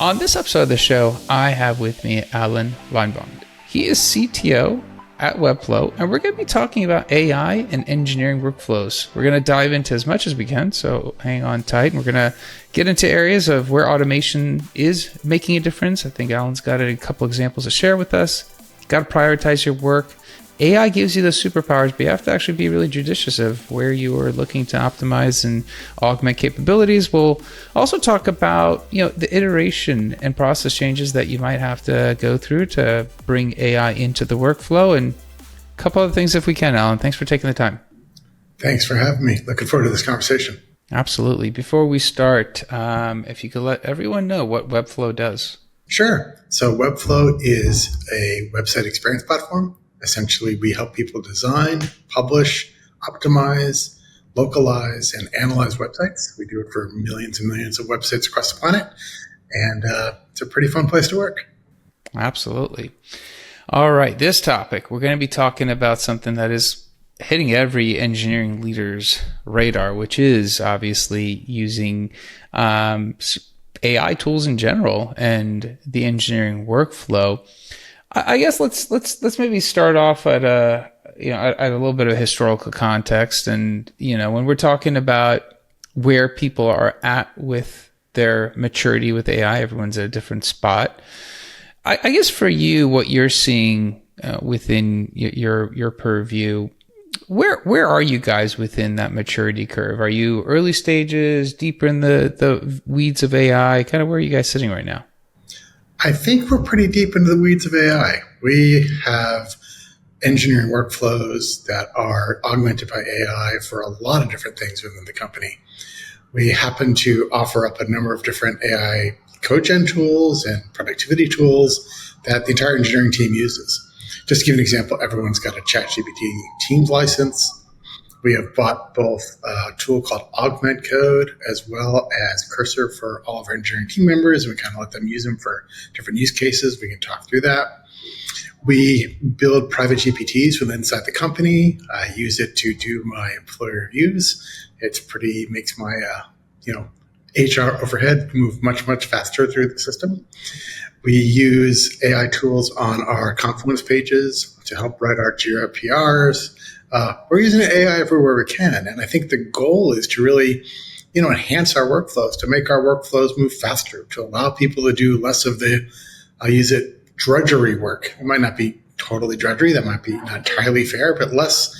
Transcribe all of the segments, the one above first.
On this episode of the show, I have with me Allan Leinwand. He is CTO at Webflow, and we're going to be talking about AI and engineering workflows. We're going to dive into as much as we can, so hang on tight. And we're going to get into areas of where automation is making a difference. I think Allan's got a couple examples to share with us. You've got to prioritize your work. AI gives you those superpowers, but you have to actually be really judicious of where you are looking to optimize and augment capabilities. We'll also talk about, the iteration and process changes that you might have to go through to bring AI into the workflow, and a couple other things if we can. Allan, thanks for taking the time. Thanks for having me. Looking forward to this conversation. Absolutely. Before we start, if you could let everyone know what Webflow does. Sure. So Webflow is a website experience platform. Essentially, we help people design, publish, optimize, localize, and analyze websites. We do it for millions and millions of websites across the planet, and it's a pretty fun place to work. Absolutely. All right, this topic, we're going to be talking about something that is hitting every engineering leader's radar, which is obviously using AI tools in general and the engineering workflow. I guess let's maybe start off at a little bit of historical context, and when we're talking about where people are at with their maturity with AI, everyone's at a different spot. I guess for you, what you're seeing within your purview, where are you guys within that maturity curve? Are you early stages, deeper in the weeds of AI? Kind of where are you guys sitting right now? I think we're pretty deep into the weeds of AI. We have engineering workflows that are augmented by AI for a lot of different things within the company. We happen to offer up a number of different AI code gen tools and productivity tools that the entire engineering team uses. Just to give an example, everyone's got a ChatGPT Teams license. We have bought both a tool called Augment Code as well as Cursor for all of our engineering team members. We kind of let them use them for different use cases. We can talk through that. We build private GPTs from inside the company. I use it to do my employee reviews. It's makes my HR overhead move much, much faster through the system. We use AI tools on our Confluence pages to help write our Jira PRs. We're using AI everywhere we can. And I think the goal is to really, enhance our workflows, to make our workflows move faster, to allow people to do less of the, I'll use it, drudgery work. It might not be totally drudgery. That might be not entirely fair, but less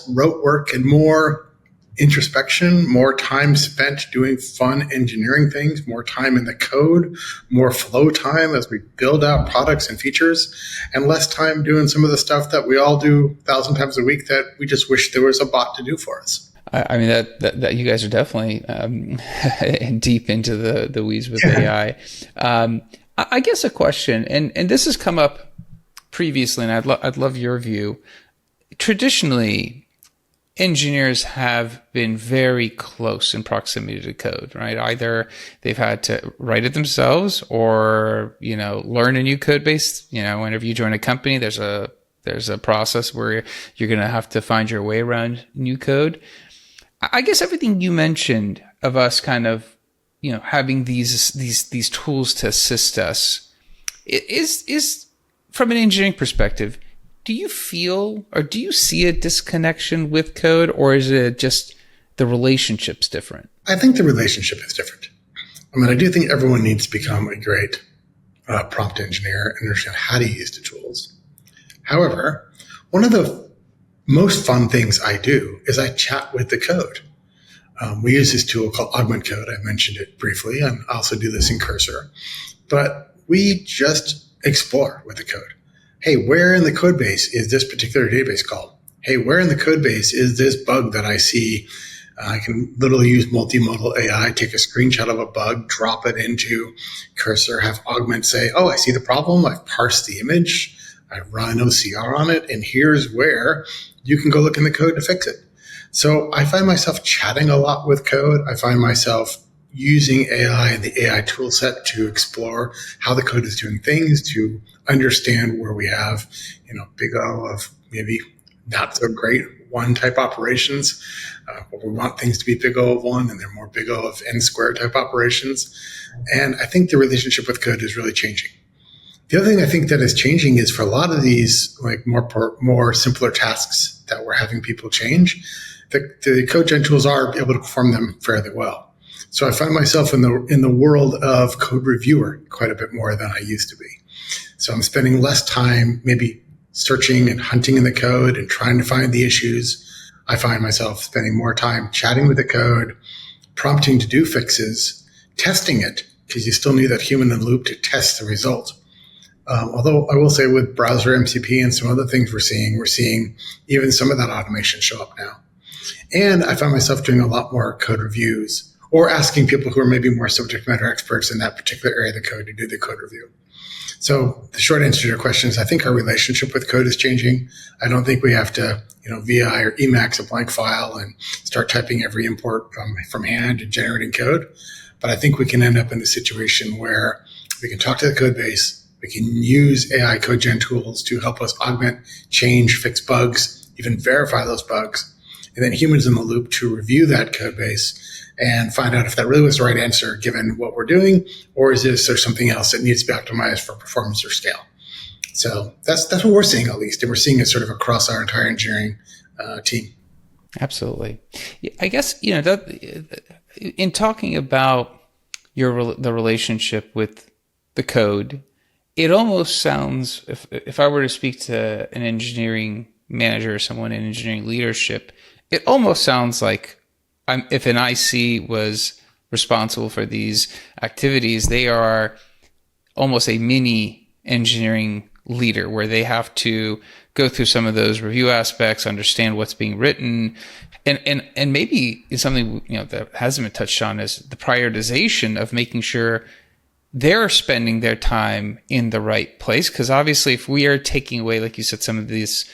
rote work and more introspection, more time spent doing fun engineering things, more time in the code, more flow time as we build out products and features, and less time doing some of the stuff that we all do 1,000 times a week that we just wish there was a bot to do for us. I mean, that you guys are definitely deep into the weeds with AI. I guess a question, and this has come up previously, and I'd love your view. Traditionally, engineers have been very close in proximity to code, right? Either they've had to write it themselves or, learn a new code base. Whenever you join a company, there's a process where you're going to have to find your way around new code. I guess everything you mentioned of us kind of, having these tools to assist us is from an engineering perspective. Do you feel or do you see a disconnection with code, or is it just the relationship's different? I think the relationship is different. I do think everyone needs to become a great prompt engineer and understand how to use the tools. However, one of the most fun things I do is I chat with the code. We use this tool called Augment Code. I mentioned it briefly, and I also do this in Cursor. But we just explore with the code. Hey, where in the code base is this particular database call? Hey, where in the code base is this bug that I see? I can literally use multimodal AI, take a screenshot of a bug, drop it into Cursor, have Augment say, oh, I see the problem. I've parsed the image. I run OCR on it. And here's where you can go look in the code to fix it. So I find myself chatting a lot with code. I find myself using AI and the AI tool set to explore how the code is doing things, to understand where we have, big O of maybe not so great O(1) type operations. Where we want things to be big O of 1 and they're more big O of n squared type operations. And I think the relationship with code is really changing. The other thing I think that is changing is for a lot of these like more simpler tasks that we're having people change, the code gen tools are able to perform them fairly well. So I find myself in the world of code reviewer quite a bit more than I used to be. So I'm spending less time maybe searching and hunting in the code and trying to find the issues. I find myself spending more time chatting with the code, prompting to do fixes, testing it, because you still need that human in the loop to test the result. Although I will say with browser MCP and some other things we're seeing even some of that automation show up now. And I find myself doing a lot more code reviews or asking people who are maybe more subject matter experts in that particular area of the code to do the code review. So the short answer to your question is I think our relationship with code is changing. I don't think we have to, VI or Emacs a blank file and start typing every import from hand and generating code. But I think we can end up in a situation where we can talk to the code base. We can use AI code gen tools to help us augment, change, fix bugs, even verify those bugs. And then humans in the loop to review that code base and find out if that really was the right answer given what we're doing, or is there something else that needs to be optimized for performance or scale. So that's what we're seeing, at least. And we're seeing it sort of across our entire engineering team. Absolutely. I guess, in talking about the relationship with the code, it almost sounds, if I were to speak to an engineering manager or someone in engineering leadership, it almost sounds like if an IC was responsible for these activities, they are almost a mini engineering leader where they have to go through some of those review aspects, understand what's being written, and maybe something that hasn't been touched on is the prioritization of making sure they're spending their time in the right place. Because obviously, if we are taking away, like you said, some of these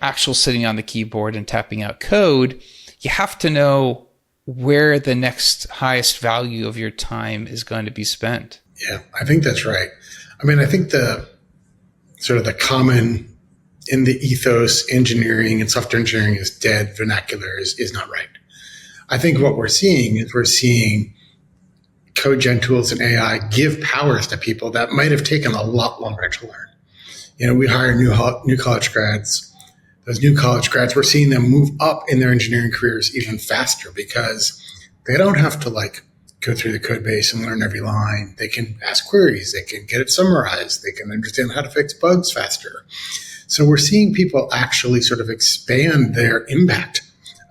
actual sitting on the keyboard and tapping out code, you have to know where the next highest value of your time is going to be spent. Yeah, I think that's right. I mean, I think the sort of the common in the ethos engineering and software engineering is dead vernacular is not right. I think what we're seeing code gen tools and AI give powers to people that might have taken a lot longer to learn. We hire new college grads. Those new college grads, we're seeing them move up in their engineering careers even faster because they don't have to go through the code base and learn every line. They can ask queries. They can get it summarized. They can understand how to fix bugs faster. So we're seeing people actually sort of expand their impact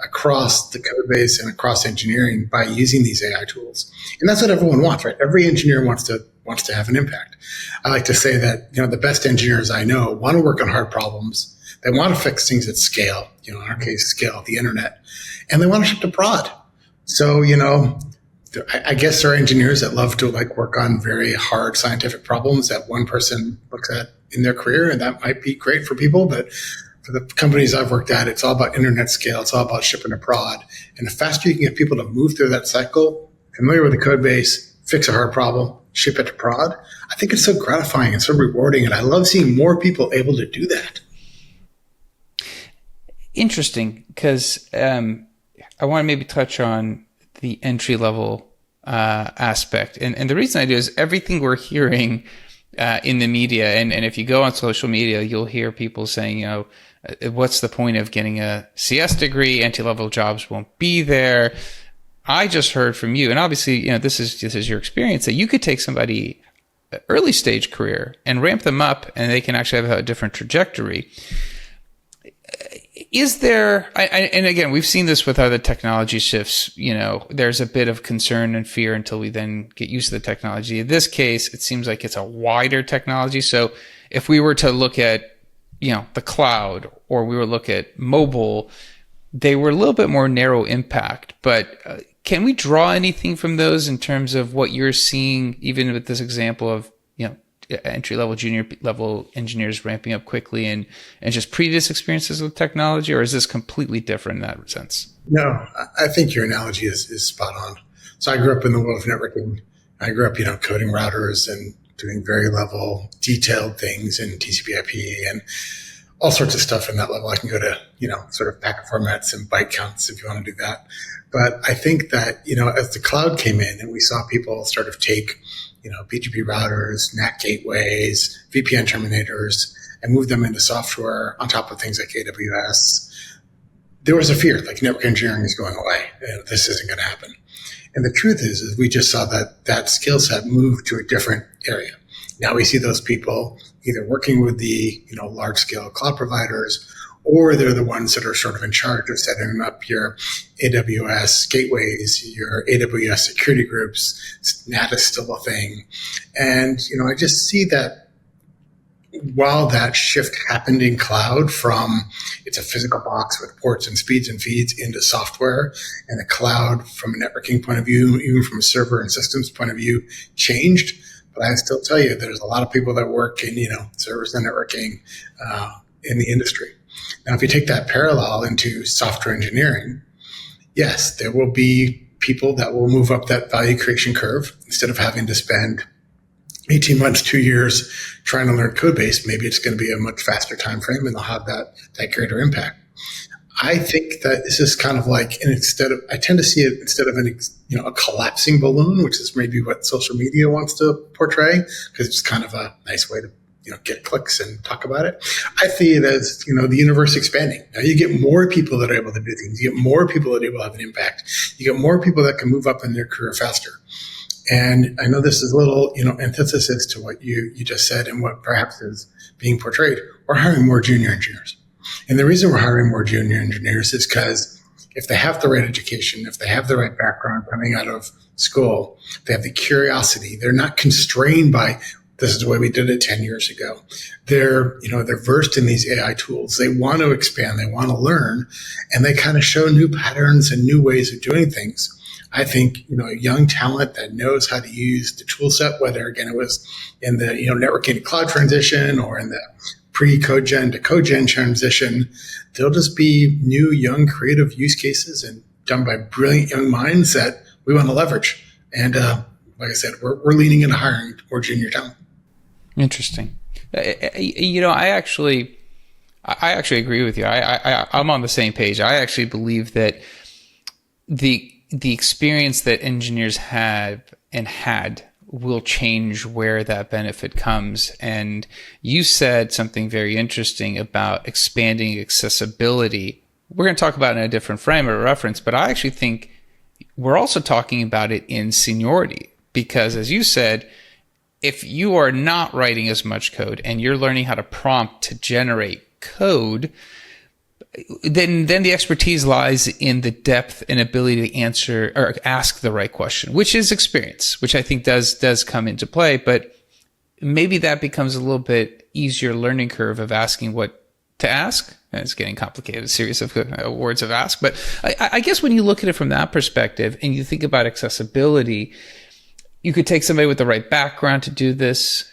across the code base and across engineering by using these AI tools. And that's what everyone wants, right? Every engineer wants to have an impact. I like to say that, the best engineers I know want to work on hard problems. They want to fix things at scale, in our case, scale, the internet, and they want to ship to prod. So, I guess there are engineers that love to work on very hard scientific problems that one person looks at in their career, and that might be great for people. But for the companies I've worked at, it's all about internet scale. It's all about shipping to prod. And the faster you can get people to move through that cycle, familiar with the code base, fix a hard problem, ship it to prod, I think it's so gratifying and so rewarding. And I love seeing more people able to do that. Interesting, because I want to maybe touch on the entry level aspect. And the reason I do is everything we're hearing in the media, and if you go on social media, you'll hear people saying, what's the point of getting a CS degree? Entry level jobs won't be there. I just heard from you, and obviously, this is your experience, that you could take somebody early stage career and ramp them up, and they can actually have a different trajectory. Is there, and again, we've seen this with other technology shifts, there's a bit of concern and fear until we then get used to the technology. In this case, it seems like it's a wider technology. So if we were to look at, the cloud, or we were to look at mobile, they were a little bit more narrow impact. But can we draw anything from those in terms of what you're seeing, even with this example of, entry-level, junior-level engineers ramping up quickly and just previous experiences with technology, or is this completely different in that sense? No, I think your analogy is spot on. So I grew up in the world of networking. I grew up, coding routers and doing very level detailed things in TCP/IP. And all sorts of stuff in that level. I can go to, sort of packet formats and byte counts if you want to do that. But I think that, as the cloud came in and we saw people sort of take, BGP routers, NAT gateways, VPN terminators, and move them into software on top of things like AWS, there was a fear, like network engineering is going away. This isn't going to happen. And the truth is we just saw that skill set move to a different area. Now we see those people either working with the, large scale cloud providers, or they're the ones that are sort of in charge of setting up your AWS gateways, your AWS security groups. NAT is still a thing. And, I just see that while that shift happened in cloud from it's a physical box with ports and speeds and feeds into software, and the cloud from a networking point of view, even from a server and systems point of view, changed. But I still tell you, there's a lot of people that work in, servers and networking in the industry. Now, if you take that parallel into software engineering, yes, there will be people that will move up that value creation curve. Instead of having to spend 18 months, 2 years trying to learn code base, maybe it's going to be a much faster time frame and they'll have that greater impact. I think that this is kind of like, and I tend to see it instead of a collapsing balloon, which is maybe what social media wants to portray, because it's kind of a nice way to get clicks and talk about it. I see it as, the universe expanding. Now you get more people that are able to do things. You get more people that are able to have an impact. You get more people that can move up in their career faster. And I know this is a little, antithesis to what you just said and what perhaps is being portrayed. We're hiring more junior engineers. And the reason we're hiring more junior engineers is because if they have the right education, if they have the right background coming out of school, they have the curiosity, they're not constrained by this is the way we did it 10 years ago. They're versed in these AI tools. They want to expand. They want to learn, and they kind of show new patterns and new ways of doing things. I think, young talent that knows how to use the tool set, whether again, it was in the, networking to cloud transition or in the pre-code gen to code gen transition, they'll just be new, young, creative use cases and done by brilliant young minds that we want to leverage. And, like I said, we're leaning into hiring more junior talent. Interesting. I actually agree with you. I'm on the same page. I actually believe that the experience that engineers have and had will change where that benefit comes. And you said something very interesting about expanding accessibility. We're going to talk about it in a different frame of reference, but I actually think we're also talking about it in seniority, because as you said, if you are not writing as much code and you're learning how to prompt to generate code, then the expertise lies in the depth and ability to answer or ask the right question, which is experience, which I think does come into play. But maybe that becomes a little bit easier learning curve of asking what to ask. And it's getting complicated, a series of words of ask. But I guess when you look at it from that perspective and you think about accessibility, you could take somebody with the right background to do this.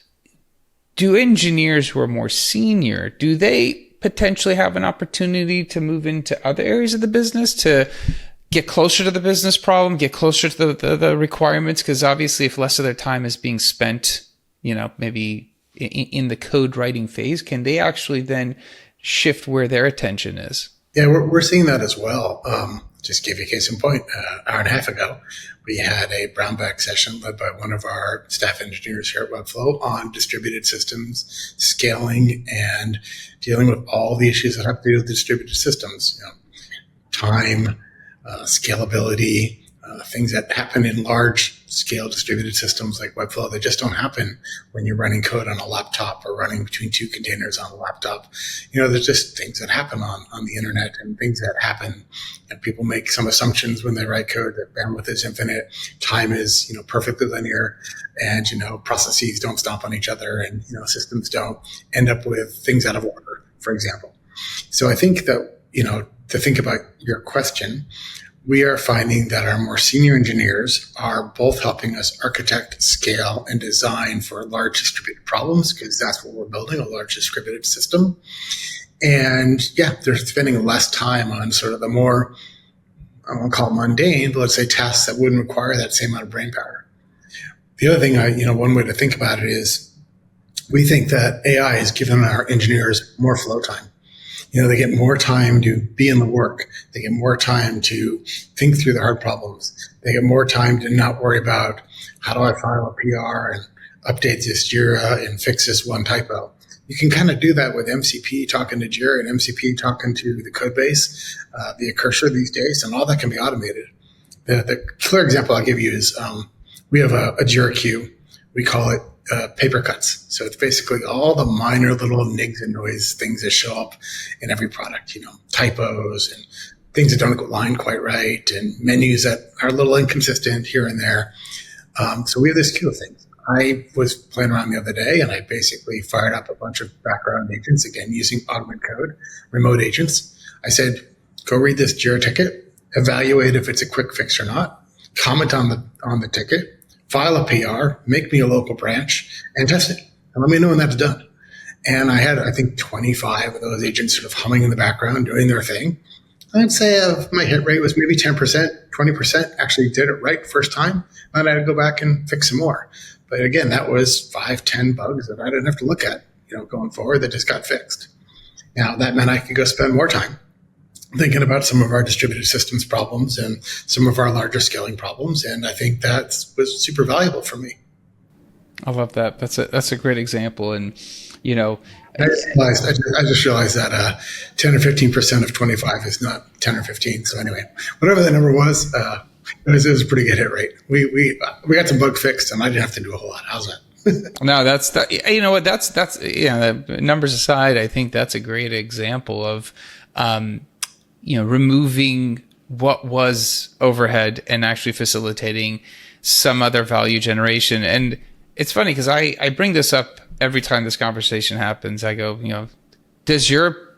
Do engineers who are more senior, do they potentially have an opportunity to move into other areas of the business to get closer to the business problem, get closer to the requirements? Because obviously if less of their time is being spent, maybe in the code writing phase, can they actually then shift where their attention is? Yeah, we're seeing that as well. Just give you a case in point, an hour and a half ago, we had a brown bag session led by one of our staff engineers here at Webflow on distributed systems, scaling, and dealing with all the issues that have to do with distributed systems, time, scalability, things that happen in large scale distributed systems like Webflow. They just don't happen when you're running code on a laptop or running between two containers on a laptop. There's just things that happen on the internet and things that happen, and people make some assumptions when they write code that bandwidth is infinite, time is, perfectly linear, and, processes don't stomp on each other, and, systems don't end up with things out of order, for example. So I think that, to think about your question, we are finding that our more senior engineers are both helping us architect, scale, and design for large distributed problems, because that's what we're building, a large distributed system. And yeah, they're spending less time on sort of the more, I won't call it mundane, but let's say tasks that wouldn't require that same amount of brain power. The other thing one way to think about it is we think that AI has given our engineers more flow time. They get more time to be in the work. They get more time to think through the hard problems. They get more time to not worry about how do I file a PR and update this Jira and fix this one typo. You can kind of do that with MCP talking to Jira and MCP talking to the code base, via Cursor these days, and all that can be automated. The clear example I'll give you is we have a Jira queue. We call it paper cuts. So it's basically all the minor little nigs and noise things that show up in every product, typos and things that don't align quite right and menus that are a little inconsistent here and there. So we have this queue of things. I was playing around the other day and I basically fired up a bunch of background agents, again, using Augment Code, remote agents. I said, go read this Jira ticket, evaluate if it's a quick fix or not, comment on the ticket, file a PR, make me a local branch, and test it. And let me know when that's done. And I had, I think, 25 of those agents sort of humming in the background, doing their thing. I'd say my hit rate was maybe 10%, 20% actually did it right first time. And I had to go back and fix some more. But again, that was 5-10 bugs that I didn't have to look at, going forward that just got fixed. Now, that meant I could go spend more time thinking about some of our distributed systems problems and some of our larger scaling problems. And I think that was super valuable for me. I love that. That's a great example. And, I just realized that 10 or 15% of 25 is not 10 or 15. So anyway, whatever the number was, it was a pretty good hit rate. We got some bug fixed and I didn't have to do a whole lot. How's that? No, that's numbers aside, I think that's a great example of, removing what was overhead and actually facilitating some other value generation. And it's funny because I bring this up every time this conversation happens. I go, does your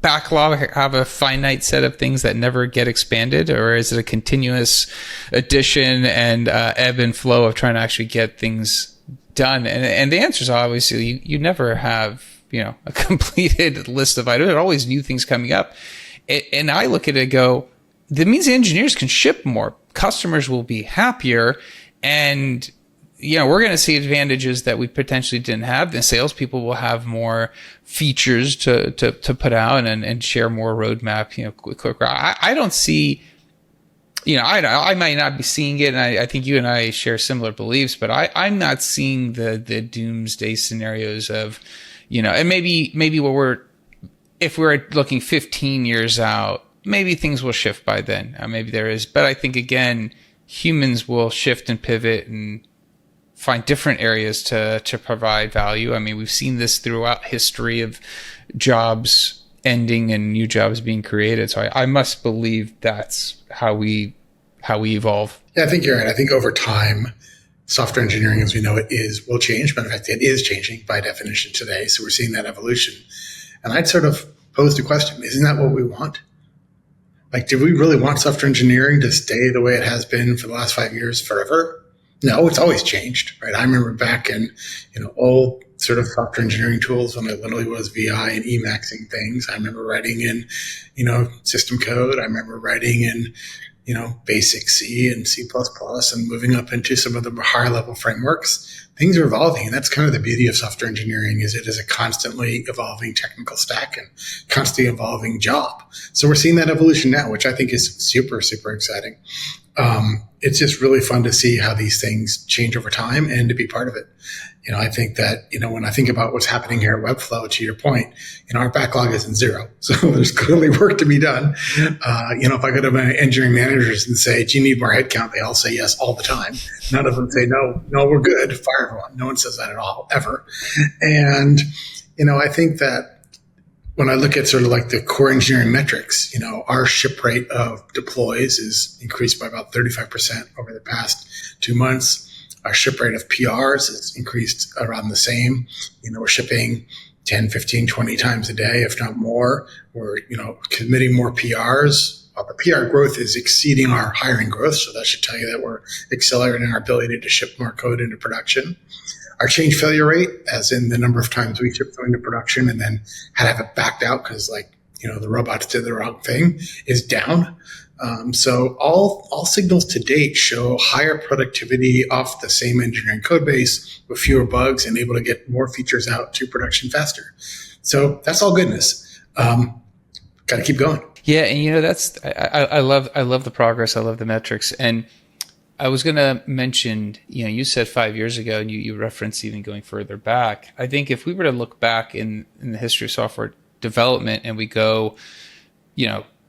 backlog have a finite set of things that never get expanded, or is it a continuous addition and ebb and flow of trying to actually get things done? And the answer is obviously you never have, a completed list of items. There are always new things coming up. And I look at it and go, that means the engineers can ship more. Customers will be happier. And, we're going to see advantages that we potentially didn't have. The salespeople will have more features to put out and share more roadmap, quicker. I don't see, I might not be seeing it. And I think you and I share similar beliefs, but I'm not seeing the doomsday scenarios of, and maybe if we're looking 15 years out, maybe things will shift by then. Maybe there is. But I think, again, humans will shift and pivot and find different areas to provide value. I mean, we've seen this throughout history of jobs ending and new jobs being created. So I must believe that's how we evolve. Yeah, I think you're right. I think over time, software engineering as we know it will change. But in fact, it is changing by definition today. So we're seeing that evolution. And I'd sort of pose the question, isn't that what we want? Like, do we really want software engineering to stay the way it has been for the last 5 years forever? No, it's always changed, right? I remember back in, old sort of software engineering tools when it literally was VI and Emacsing things. I remember writing in, system code. I remember writing in, basic C and C++ and moving up into some of the higher level frameworks. Things are evolving. And that's kind of the beauty of software engineering is it is a constantly evolving technical stack and constantly evolving job. So we're seeing that evolution now, which I think is super, super exciting. It's just really fun to see how these things change over time and to be part of it. I think that, when I think about what's happening here at Webflow, to your point, our backlog isn't zero. So there's clearly work to be done. If I go to my engineering managers and say, do you need more headcount? They all say yes all the time. None of them say, no, we're good. Fire everyone. No one says that at all, ever. And, I think that when I look at sort of like the core engineering metrics, our ship rate of deploys is increased by about 35% over the past 2 months. Our ship rate of PRs has increased around the same. We're shipping 10, 15, 20 times a day, if not more. We're, committing more PRs. The PR growth is exceeding our hiring growth. So that should tell you that we're accelerating our ability to ship more code into production. Our change failure rate, as in the number of times we ship something to production and then had to have it backed out because the robots did the wrong thing, is down. So all signals to date show higher productivity off the same engineering code base with fewer bugs and able to get more features out to production faster. So that's all goodness. got to keep going. Yeah, and that's I love the progress. I love the metrics. And I was going to mention, you said 5 years ago, and you referenced even going further back. I think if we were to look back in the history of software development and we go,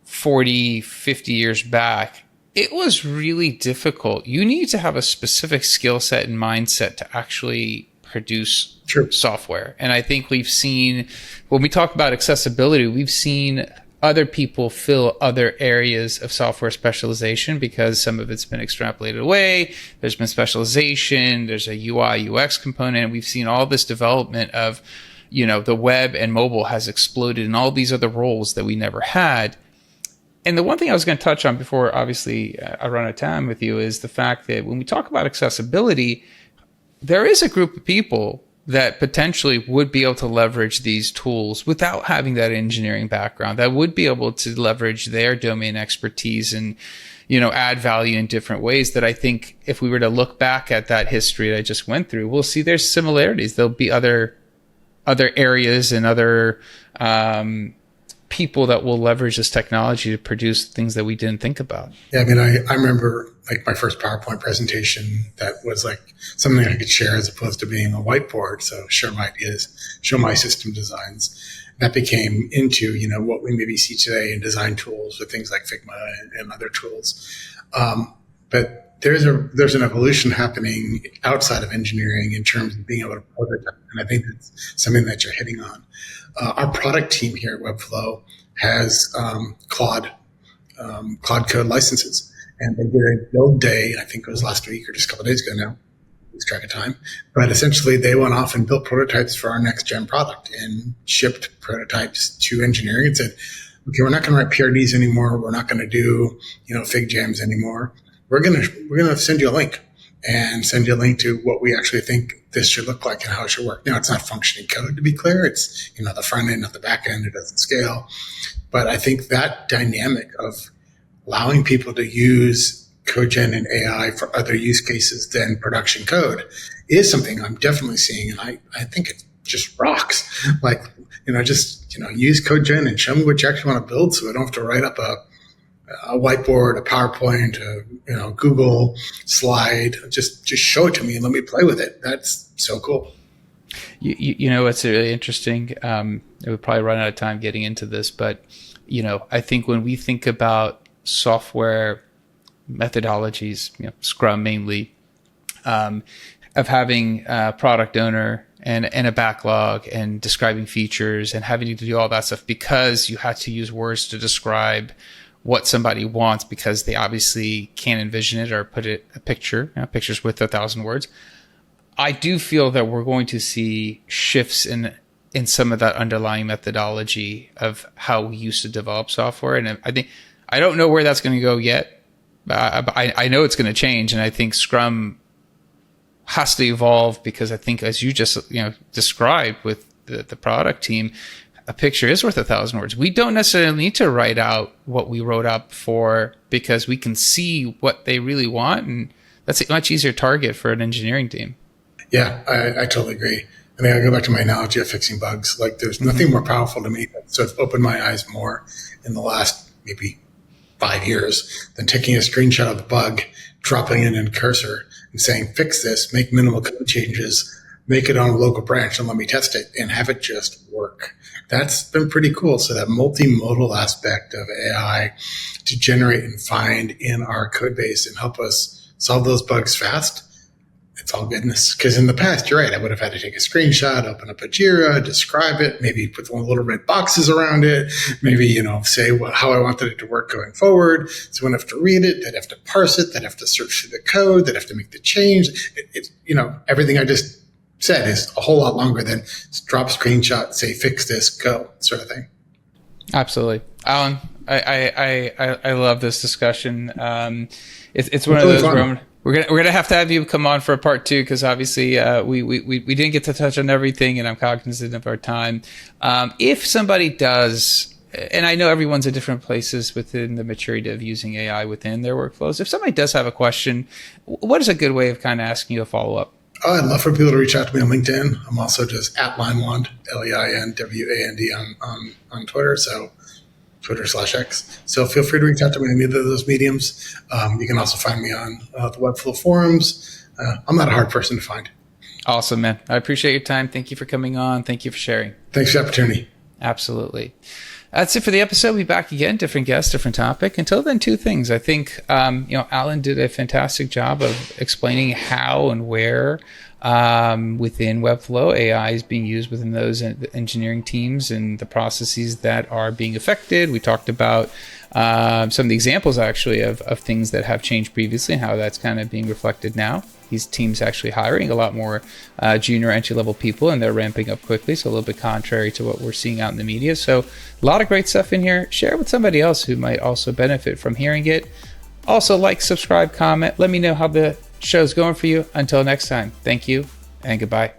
40, 50 years back, it was really difficult. You need to have a specific skill set and mindset to actually produce software. And I think we've seen, when we talk about accessibility, we've seen other people fill other areas of software specialization because some of it's been extrapolated away. There's been specialization. There's a UI, UX component. And we've seen all this development of, the web and mobile has exploded in all these other roles that we never had. And the one thing I was going to touch on before, obviously, I run out of time with you is the fact that when we talk about accessibility, there is a group of people that potentially would be able to leverage these tools without having that engineering background, that would be able to leverage their domain expertise and, add value in different ways that I think if we were to look back at that history that I just went through, we'll see there's similarities. There'll be other areas and other people that will leverage this technology to produce things that we didn't think about. Yeah, I remember like my first PowerPoint presentation that was like something I could share as opposed to being a whiteboard. So share my ideas, show my system designs. That became into, what we maybe see today in design tools with things like Figma and other tools. But there's an evolution happening outside of engineering in terms of being able to prototype. And I think that's something that you're hitting on. Our product team here at Webflow has Claude code licenses, and they did a build day. I think it was last week or just a couple of days ago now. Lose track of time. But essentially, they went off and built prototypes for our next gen product and shipped prototypes to engineering and said, "Okay, we're not going to write PRDs anymore. We're not going to do fig jams anymore. We're gonna send you a link." And send you a link to what we actually think this should look like and how it should work. Now, it's not functioning code, to be clear. It's, the front end, not the back end. It doesn't scale. But I think that dynamic of allowing people to use CodeGen and AI for other use cases than production code is something I'm definitely seeing. And I think it just rocks. Like, use CodeGen and show me what you actually want to build so I don't have to write up a whiteboard, a PowerPoint, a Google slide. Just show it to me and let me play with it. That's so cool. It's really interesting. We'll probably run out of time getting into this, but I think when we think about software methodologies, Scrum mainly, of having a product owner and a backlog and describing features and having to do all that stuff because you had to use words to describe what somebody wants because they obviously can't envision it or put it a picture, pictures with 1,000 words. I do feel that we're going to see shifts in some of that underlying methodology of how we used to develop software. And I don't know where that's going to go yet. I know it's going to change. And I think Scrum has to evolve because I think as you just, described with the product team, a picture is worth 1,000 words. We don't necessarily need to write out what we wrote up for because we can see what they really want. And that's a much easier target for an engineering team. Yeah, I totally agree. I think I go back to my analogy of fixing bugs. Like there's nothing more powerful to me that sort of opened my eyes more in the last maybe 5 years than taking a screenshot of the bug, dropping it in cursor and saying, fix this, make minimal code changes, make it on a local branch and let me test it and have it just work. That's been pretty cool. So that multimodal aspect of AI to generate and find in our code base and help us solve those bugs fast, it's all goodness. Because in the past, you're right, I would have had to take a screenshot, open up a Jira, describe it, maybe put one little red boxes around it, maybe, say how I wanted it to work going forward. So when I have to read it, they'd have to parse it, they'd have to search through the code, they'd have to make the change. Everything I just said is a whole lot longer than drop screenshot, say, fix this, go, sort of thing. Absolutely. Allan, I love this discussion. It's one of those where we're gonna have to have you come on for a part 2 because obviously we didn't get to touch on everything and I'm cognizant of our time. If somebody does, and I know everyone's at different places within the maturity of using AI within their workflows. If somebody does have a question, what is a good way of kind of asking you a follow-up? Oh, I'd love for people to reach out to me on LinkedIn. I'm also just at Leinwand, Leinwand on Twitter. So Twitter/X. So feel free to reach out to me on either of those mediums. You can also find me on the Webflow forums. I'm not a hard person to find. Awesome, man. I appreciate your time. Thank you for coming on. Thank you for sharing. Thanks for the opportunity. Absolutely. That's it for the episode. We'll be back again, different guest, different topic. Until then, two things. I think, Allan did a fantastic job of explaining how and where within Webflow AI is being used within those engineering teams and the processes that are being affected. We talked about some of the examples actually of things that have changed previously and how that's kind of being reflected now. These teams actually hiring a lot more junior entry-level people, and they're ramping up quickly, so a little bit contrary to what we're seeing out in the media. So a lot of great stuff in here. Share it with somebody else who might also benefit from hearing it. Also, like, subscribe, comment. Let me know how the show's going for you. Until next time, thank you and goodbye.